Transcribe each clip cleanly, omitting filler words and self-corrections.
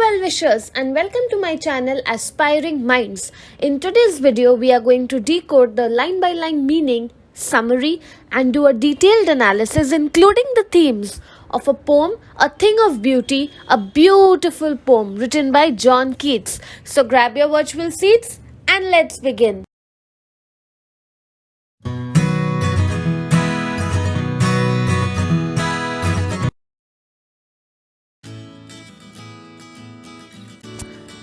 well-wishers and welcome to my channel Aspiring Minds. In today's video, we are going to decode the line-by-line meaning, summary and do a detailed analysis including the themes of a poem, A Thing of Beauty, a beautiful poem written by John Keats. So grab your virtual seats and let's begin.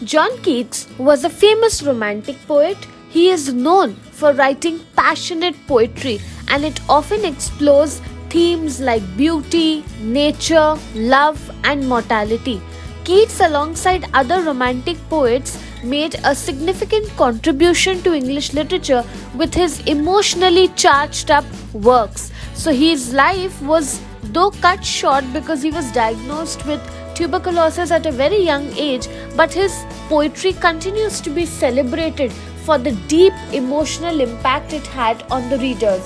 John Keats was a famous romantic poet. He is known for writing passionate poetry and it often explores themes like beauty, nature, love and mortality. Keats, alongside other romantic poets, made a significant contribution to English literature with his emotionally charged up works. So his life was though cut short because he was diagnosed with tuberculosis at a very young age, but his poetry continues to be celebrated for the deep emotional impact it had on the readers.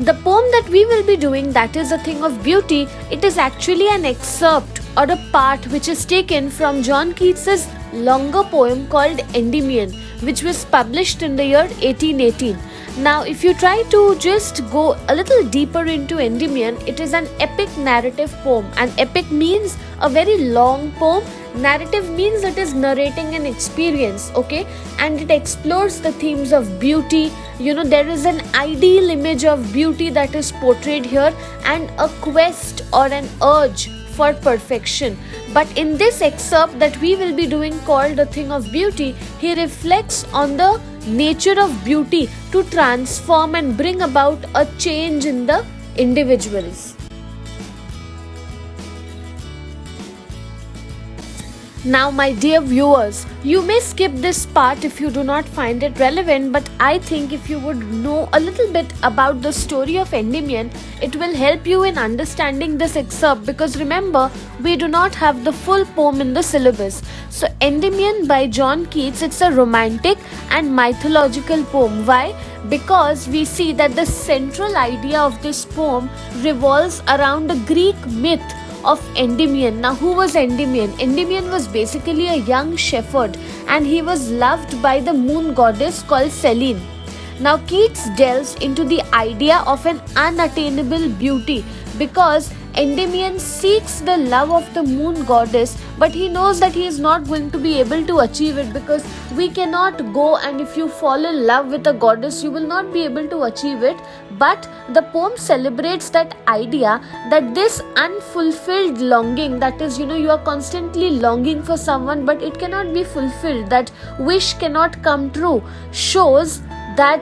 The poem that we will be doing, that is A Thing of Beauty, it is actually an excerpt or a part which is taken from John Keats's longer poem called Endymion, which was published in the year 1818. Now, if you try to just go a little deeper into Endymion, it is an epic narrative poem. And epic means a very long poem. Narrative means it is narrating an experience, okay? And it explores the themes of beauty. There is an ideal image of beauty that is portrayed here and a quest or an urge for perfection. But in this excerpt that we will be doing called A Thing of Beauty, he reflects on the nature of beauty to transform and bring about a change in the individuals. Now, my dear viewers, you may skip this part if you do not find it relevant, but I think if you would know a little bit about the story of Endymion, it will help you in understanding this excerpt, because remember, we do not have the full poem in the syllabus. So Endymion by John Keats, it's a romantic and mythological poem. Why? Because we see that the central idea of this poem revolves around a Greek myth of Endymion. Now, who was Endymion? Endymion was basically a young shepherd and he was loved by the moon goddess called Selene. Now, Keats delves into the idea of an unattainable beauty because Endymion seeks the love of the moon goddess, but he knows that he is not going to be able to achieve it, because we cannot go and if you fall in love with a goddess, you will not be able to achieve it. But the poem celebrates that idea that this unfulfilled longing, that is, you are constantly longing for someone, but it cannot be fulfilled, that wish cannot come true, shows that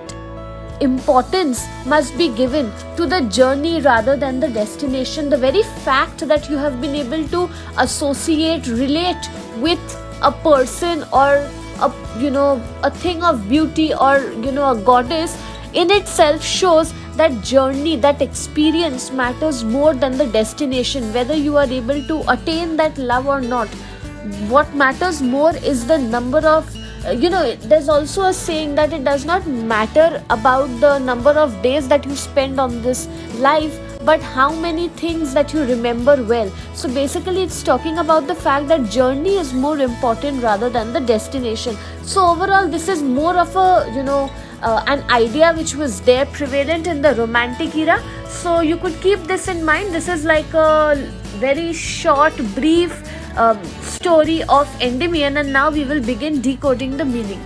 importance must be given to the journey rather than the destination. The very fact that you have been able to associate, relate with a person or a thing of beauty or a goddess in itself shows that journey, that experience matters more than the destination, whether you are able to attain that love or not. What matters more is the number of there's also a saying that it does not matter about the number of days that you spend on this life, but how many things that you remember well. So basically it's talking about the fact that journey is more important rather than the destination. So overall, this is more of a an idea which was there prevalent in the romantic era. So you could keep this in mind. This is like a very short, brief story of Endymion, and now we will begin decoding the meaning.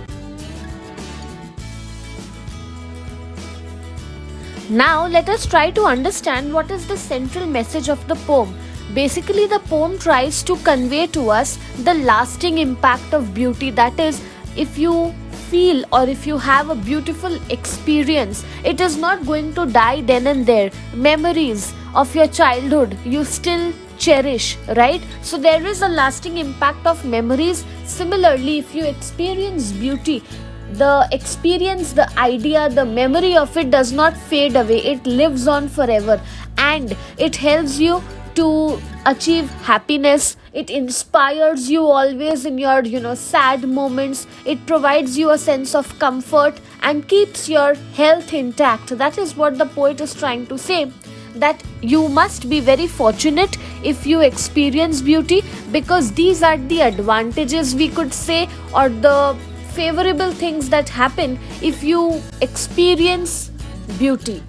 Now let us try to understand what is the central message of the poem. Basically, the poem tries to convey to us the lasting impact of beauty. That is, if you feel or if you have a beautiful experience, it is not going to die then and there. Memories of your childhood you still cherish, right? So there is a lasting impact of memories. Similarly, if you experience beauty, the experience, the idea, the memory of it does not fade away. It lives on forever and it helps you to achieve happiness. It inspires you always in your sad moments. It provides you a sense of comfort and keeps your health intact. That is what the poet is trying to say. that you must be very fortunate if you experience beauty, because these are the advantages, we could say, or the favorable things that happen if you experience beauty.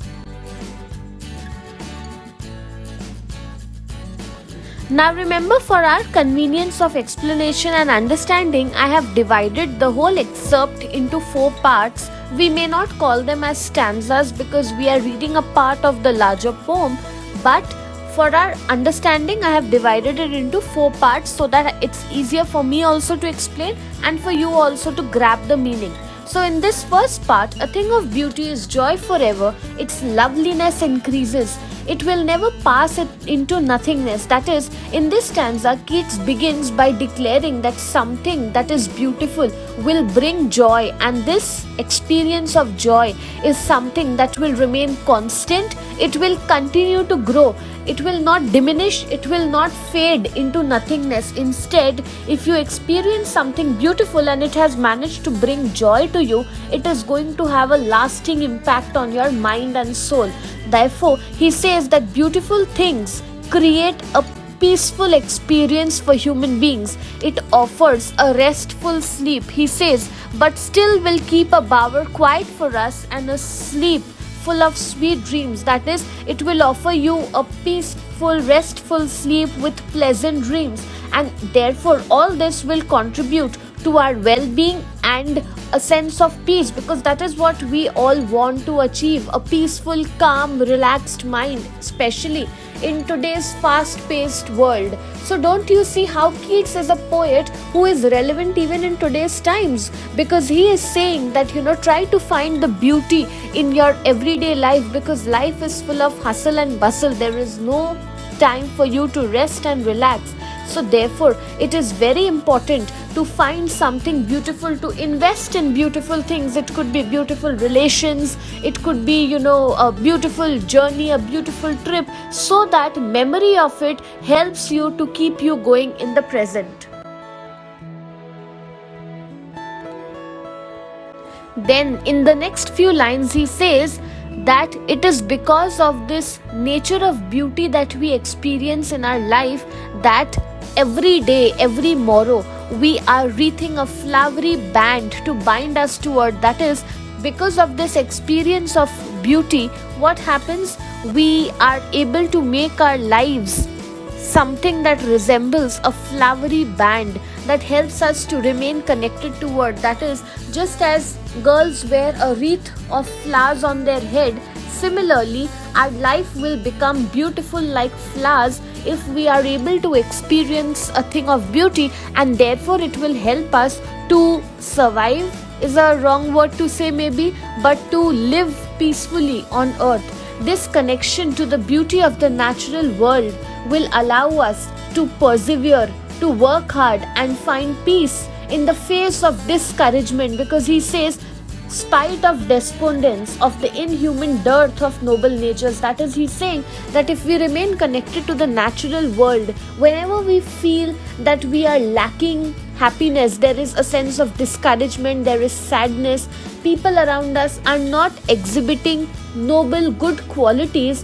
Now remember, for our convenience of explanation and understanding, I have divided the whole excerpt into 4 parts. We may not call them as stanzas because we are reading a part of the larger poem, but for our understanding, I have divided it into 4 parts so that it's easier for me also to explain and for you also to grab the meaning. So in this first part, a thing of beauty is joy forever, its loveliness increases. It will never pass it into nothingness. That is, in this stanza, Keats begins by declaring that something that is beautiful will bring joy, and this experience of joy is something that will remain constant. It will continue to grow. It will not diminish. It will not fade into nothingness. Instead, if you experience something beautiful and it has managed to bring joy to you, it is going to have a lasting impact on your mind and soul. Therefore, he says that beautiful things create a peaceful experience for human beings. It offers a restful sleep, he says, but still will keep a bower quiet for us and a sleep full of sweet dreams. That is, it will offer you a peaceful, restful sleep with pleasant dreams, and therefore all this will contribute to our well-being and a sense of peace, because that is what we all want to achieve, a peaceful, calm, relaxed mind, especially in today's fast-paced world. So don't you see how Keats is a poet who is relevant even in today's times, because he is saying that, try to find the beauty in your everyday life, because life is full of hustle and bustle. There is no time for you to rest and relax. So therefore, it is very important to find something beautiful, to invest in beautiful things. It could be beautiful relations, it could be, a beautiful journey, a beautiful trip, so that memory of it helps you to keep you going in the present. Then in the next few lines, he says that it is because of this nature of beauty that we experience in our life that every day, every morrow, we are wreathing a flowery band to bind us toward. That is, because of this experience of beauty, what happens? We are able to make our lives something that resembles a flowery band that helps us to remain connected toward. That is, just as girls wear a wreath of flowers on their head, similarly, our life will become beautiful like flowers if we are able to experience a thing of beauty, and therefore it will help us to survive, is a wrong word to say maybe, but to live peacefully on earth. This connection to the beauty of the natural world will allow us to persevere, to work hard and find peace in the face of discouragement, because he says, spite of despondence, of the inhuman dearth of noble natures. That is, he's saying that if we remain connected to the natural world, whenever we feel that we are lacking happiness, there is a sense of discouragement, there is sadness, people around us are not exhibiting noble good qualities,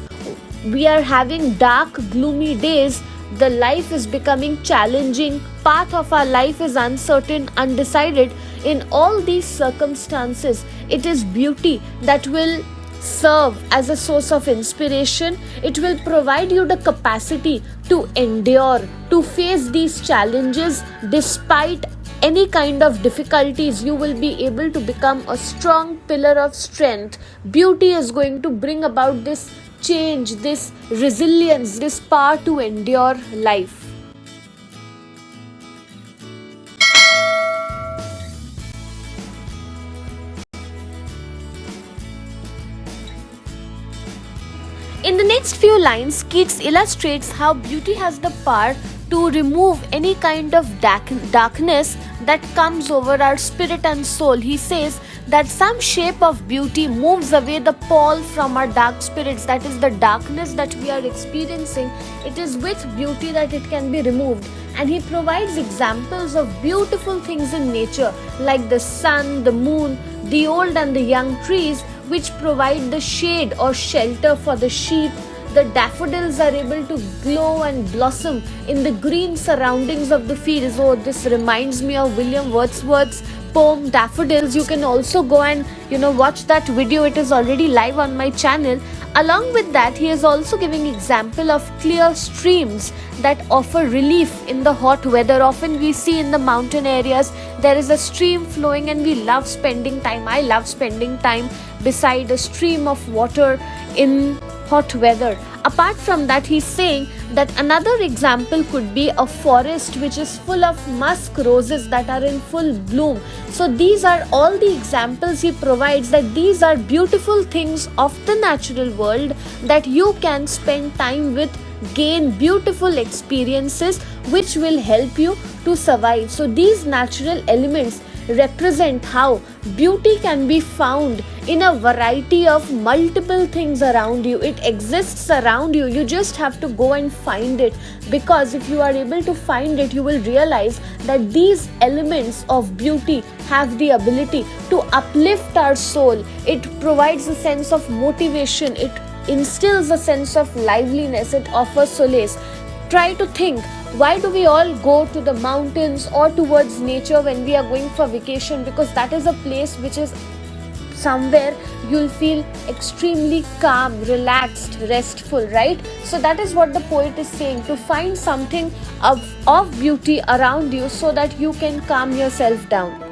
we are having dark, gloomy days, the life is becoming challenging, path of our life is uncertain, undecided. In all these circumstances, it is beauty that will serve as a source of inspiration. It will provide you the capacity to endure, to face these challenges. Despite any kind of difficulties, you will be able to become a strong pillar of strength. Beauty is going to bring about this change, this resilience, this power to endure life. In the next few lines, Keats illustrates how beauty has the power to remove any kind of darkness that comes over our spirit and soul. He says that some shape of beauty moves away the pall from our dark spirits. That is, the darkness that we are experiencing, it is with beauty that it can be removed. And he provides examples of beautiful things in nature, like the sun, the moon, the old and the young trees, which provide the shade or shelter for the sheep, the daffodils are able to glow and blossom in the green surroundings of the fields. Oh, this reminds me of William Wordsworth's poem Daffodils. You can also go and watch that video. It is already live on my channel. Along with that, he is also giving example of clear streams that offer relief in the hot weather. Often we see in the mountain areas there is a stream flowing, and we love spending time. I love spending time beside a stream of water in hot weather. Apart from that, he's saying that another example could be a forest which is full of musk roses that are in full bloom. So these are all the examples he provides, that these are beautiful things of the natural world that you can spend time with, gain beautiful experiences which will help you to survive. So these natural elements represent how beauty can be found in a variety of multiple things around you. It exists around you. You just have to go and find it, because if you are able to find it, you will realize that these elements of beauty have the ability to uplift our soul. It provides a sense of motivation. It instills a sense of liveliness. It offers solace. Try to think, why do we all go to the mountains or towards nature when we are going for vacation? Because that is a place which is somewhere you'll feel extremely calm, relaxed, restful, right? So that is what the poet is saying, to find something of beauty around you so that you can calm yourself down.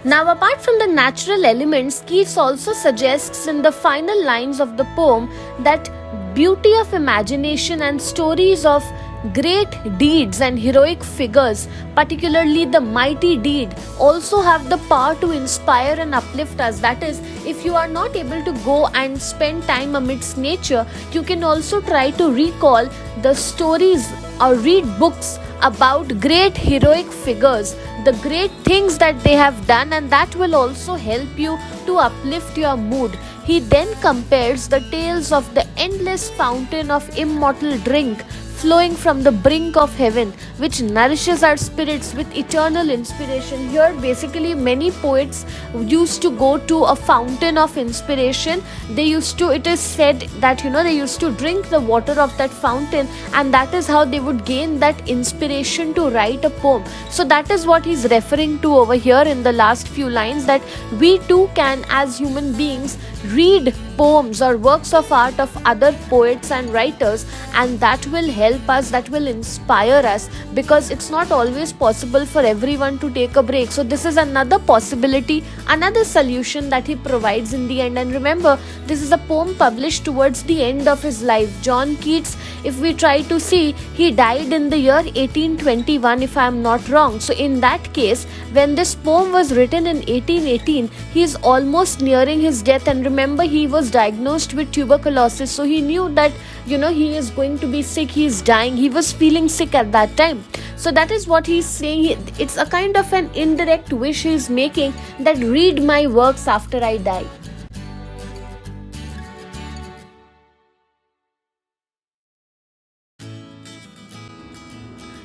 Now, apart from the natural elements, Keats also suggests in the final lines of the poem that beauty of imagination and stories of great deeds and heroic figures, particularly the mighty deed, also have the power to inspire and uplift us. That is, if you are not able to go and spend time amidst nature, you can also try to recall the stories or read books about great heroic figures, the great things that they have done, and that will also help you to uplift your mood. He then compares the tales of the endless fountain of immortal drink flowing from the brink of heaven, which nourishes our spirits with eternal inspiration. Here, basically, many poets used to go to a fountain of inspiration. It is said that, they used to drink the water of that fountain, and that is how they would gain that inspiration to write a poem. So that is what he's referring to over here in the last few lines, that we too can, as human beings, read poems or works of art of other poets and writers, and that will help us, that will inspire us, because it's not always possible for everyone to take a break. So this is another possibility, another solution that he provides in the end. And remember, this is a poem published towards the end of his life. John Keats, if we try to see, he died in the year 1821, if I am not wrong. So in that case, when this poem was written in 1818, he is almost nearing his death. And remember, he was diagnosed with tuberculosis, so he knew that he is going to be sick, he is dying, he was feeling sick at that time. So that is what he's saying. It's a kind of an indirect wish he's making, that read my works after I die.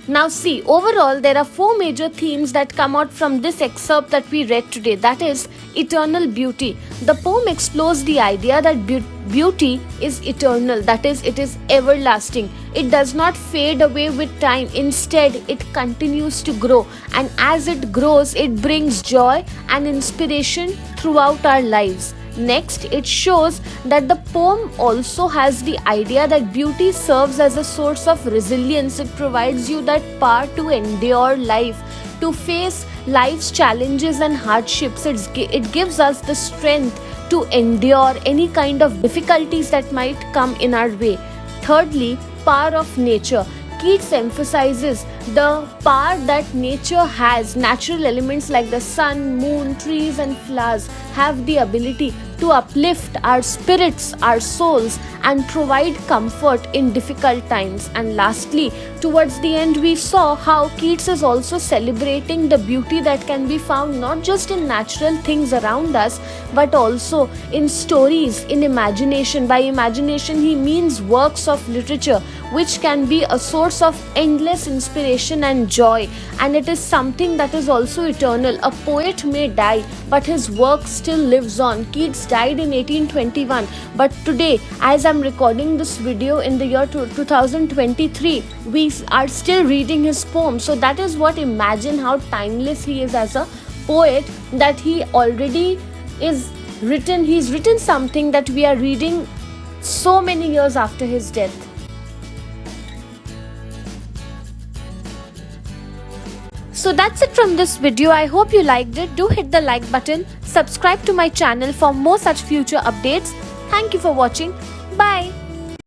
Now see, overall there are 4 major themes that come out from this excerpt that we read today. That is eternal beauty. The poem explores the idea that beauty is eternal, that is, it is everlasting. It does not fade away with time. Instead, it continues to grow, and as it grows, it brings joy and inspiration throughout our lives. Next, it shows that the poem also has the idea that beauty serves as a source of resilience. It provides you that power to endure life, to face life's challenges and hardships. It gives us the strength to endure any kind of difficulties that might come in our way. Thirdly, power of nature. Keats emphasizes the power that nature has. Natural elements like the sun, moon, trees and flowers have the ability to uplift our spirits, our souls, and provide comfort in difficult times. And lastly, towards the end, we saw how Keats is also celebrating the beauty that can be found not just in natural things around us, but also in stories, in imagination. By imagination, he means works of literature, which can be a source of endless inspiration inspiration and joy, and it is something that is also eternal. A poet may die, but his work still lives on. Keats died in 1821, but today, as I'm recording this video in the year 2023, we are still reading his poems. So that is what, imagine how timeless he is as a poet, that he already is written, he's written something that we are reading so many years after his death. So that's it from this video. I hope you liked it. Do hit the like button, subscribe to my channel for more such future updates. Thank you for watching. Bye.